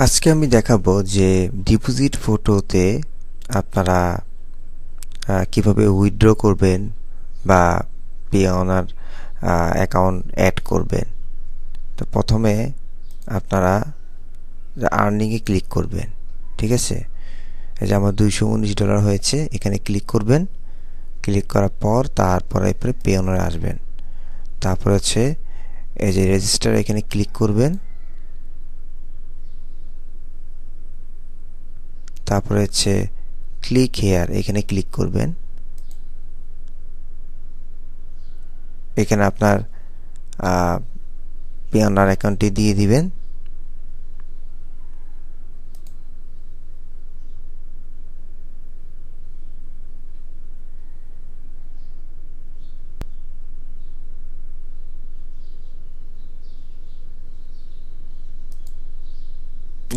আজকে আমি দেখাবো যে ডিপোজিট ফটোতে আপনারা কিভাবে উইথড্র করবেন বা পে অনার অ্যাকাউন্ট অ্যাড করবেন। তো প্রথমে আপনারা আর্নিংয়ে ক্লিক করবেন, ঠিক আছে। এই যে আমার $219 হয়েছে, এখানে ক্লিক করবেন। ক্লিক করার পর তারপরে পে অনারে আসবেন। তারপর হচ্ছে এই যে রেজিস্টার, এখানে ক্লিক করবেন। তারপরে হচ্ছে ক্লিক হেয়ার, এখানে ক্লিক করবেন। এখানে আপনার পে অনার অ্যাকাউন্টটি দিয়ে দিবেন।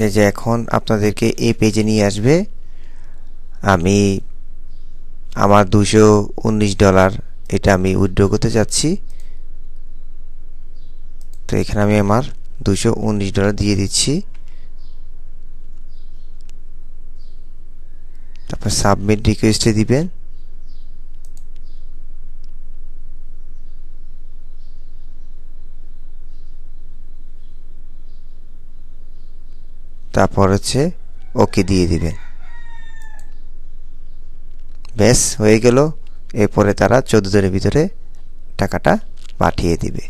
এই যে এখন আপনাদেরকে এই পেজে নিয়ে আসবে। আমি আমার $219 এটা আমি উইথড্র করতে যাচ্ছি। তো এখানে আমি আমার $219 দিয়ে দিচ্ছি। তারপর সাবমিট রিকোয়েস্টে দিবেন। তারপর হচ্ছে ওকে দিয়ে দিবেন। ব্যাস হয়ে গেল। এরপরে তারা 14 দিনের ভিতরে টাকাটা পাঠিয়ে দিবে।